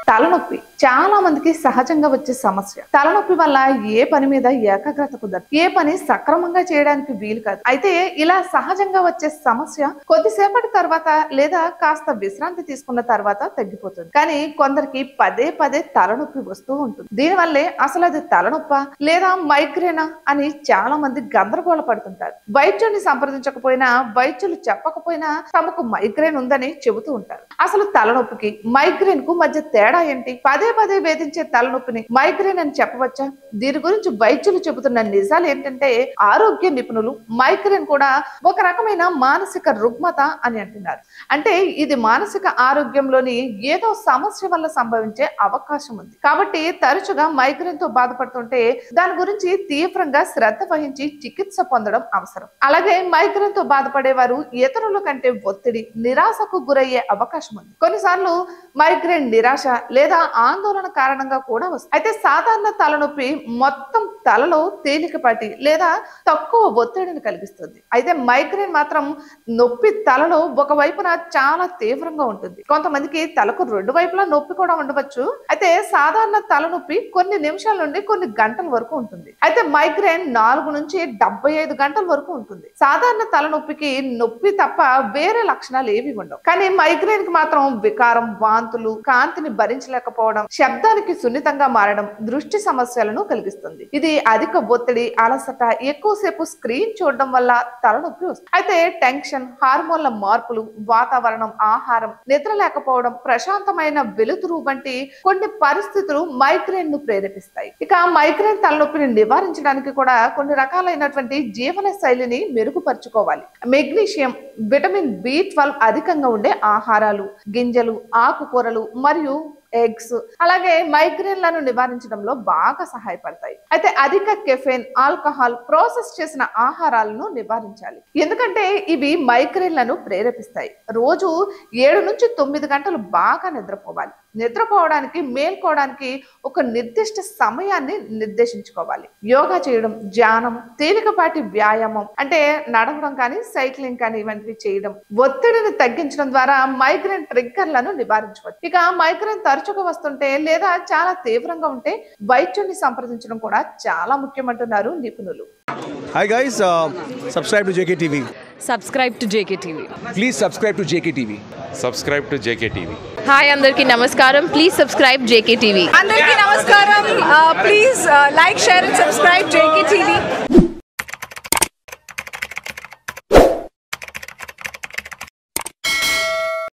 తలనొప్పి చాలా మందికి సహజంగా వచ్చే సమస్య. తలనొప్పి వల్ల ఏ పని మీద ఏకాగ్రత కుదరదు, ఏ పని సక్రమంగా చేయడానికి వీలు కాదు. అయితే ఇలా సహజంగా వచ్చే సమస్య కొద్దిసేపటి తర్వాత లేదా కాస్త విశ్రాంతి తీసుకున్న తర్వాత తగ్గిపోతుంది. కానీ కొందరికి పదే పదే తలనొప్పి వస్తూ ఉంటుంది. దీనివల్లే అసలు అది తలనొప్ప లేదా మైగ్రేనా అని చాలా మంది గందరగోళ పడుతుంటారు. వైద్యుని సంప్రదించకపోయినా, వైద్యులు చెప్పకపోయినా తమకు మైగ్రేన్ ఉందని చెబుతూ ఉంటారు. అసలు తలనొప్పికి మైగ్రేన్ కు మధ్య తేడా ఏంటి? పదే పదే వేధించే తలనొప్పిని మైగ్రేన్ అని చెప్పవచ్చా? దీని గురించి వైద్యులు చెబుతున్న నిజాలు ఏంటంటే, ఆరోగ్య నిపుణులు మైగ్రేన్ కూడా ఒక రకమైన మానసిక రుగ్మత అని అంటున్నారు. అంటే ఇది మానసిక ఆరోగ్యంలోని ఏదో సమస్య వల్ల సంభవించే అవకాశం ఉంది. కాబట్టి తరచుగా మైగ్రేన్ తో బాధపడుతుంటే దాని గురించి తీవ్రంగా శ్రద్ధ వహించి చికిత్స పొందడం అవసరం. అలాగే మైగ్రేన్ తో బాధపడేవారు ఇతరుల కంటే ఒత్తిడి, నిరాశకు గురయ్యే అవకాశం ఉంది. కొన్నిసార్లు మైగ్రేన్ నిరాశ లేదా ఆందోళన కారణంగా కూడా వస్తుంది. అయితే సాధారణ తలనొప్పి మొత్తం తలలో తేలికపాటి లేదా తక్కువ ఒత్తిడిని కలిగిస్తుంది. అయితే మైగ్రేన్ మాత్రం నొప్పి తలలో ఒక వైపున చాలా తీవ్రంగా ఉంటుంది. కొంతమందికి తలకు రెండు వైపులా నొప్పి కూడా ఉండవచ్చు. అయితే సాధారణ తలనొప్పి కొన్ని నిమిషాల నుండి కొన్ని గంటల వరకు ఉంటుంది. అయితే మైగ్రేన్ 4 నుంచి 75 గంటల వరకు ఉంటుంది. సాధారణ తలనొప్పికి నొప్పి తప్ప వేరే లక్షణాలు ఏవి ఉండవు. కానీ మైగ్రేన్ కి మాత్రం వికారం, వాంతులు, కాంతిని భరించలేకపోవడం, శబ్దానికి సున్నితంగా మారడం, దృష్టి సమస్యలను కలిగిస్తుంది. ఇది అధిక ఒత్తిడి, అలసట, ఎక్కువసేపు స్క్రీన్ చూడడం వల్ల తలనొప్పి వస్తుంది. అయితే టెన్షన్, హార్మోన్ల మార్పులు, వాతావరణం, ఆహారం, నిద్ర లేకపోవడం, ప్రశాంతమైన వెలుతురు వంటి కొన్ని పరిస్థితులు మైగ్రేన్ ను ప్రేరేపిస్తాయి. ఇక మైగ్రేన్ తలనొప్పిని నివారించడానికి కూడా కొన్ని రకాలైనటువంటి జీవన శైలిని మెరుగుపరుచుకోవాలి. మెగ్నీషియం, విటమిన్ B12 అధికంగా ఉండే ఆహారాలు, గింజలు, ఆకుకూరలు మరియు ఎగ్స్ అలాగే మైగ్రేన్లను నివారించడంలో బాగా సహాయపడతాయి. అయితే అధిక కెఫెన్, ఆల్కహాల్, ప్రాసెస్ చేసిన ఆహారాలను నివారించాలి. ఎందుకంటే ఇవి మైగ్రేన్లను ప్రేరేపిస్తాయి. రోజు 7 నుంచి 9 గంటలు బాగా నిద్రపోవాలి. నిద్రపోవడానికి, మేల్కోవడానికి ఒక నిర్దిష్ట సమయాన్ని నిర్దేశించుకోవాలి. యోగా చేయడం, ధ్యానం, తేలికపాటి వ్యాయామం అంటే నడవడం కానీ, సైక్లింగ్ కానీ ఇవంటివి చేయడం ఒత్తిడిని తగ్గించడం ద్వారా మైగ్రేన్ ట్రిగ్గర్లను నివారించవచ్చు. ఇక మైగ్రేన్ తరచుగా వస్తుంటే లేదా చాలా తీవ్రంగా ఉంటే వైద్యుని సంప్రదించడం కూడా చాలా ముఖ్యమంటున్నారు నిపుణులు. Hi guys, subscribe to JKTV. Subscribe to JKTV. Please subscribe to JKTV. Subscribe to JKTV. Hi, andarki namaskaram. Please subscribe JKTV. Andarki namaskaram. Please like, share and subscribe JKTV.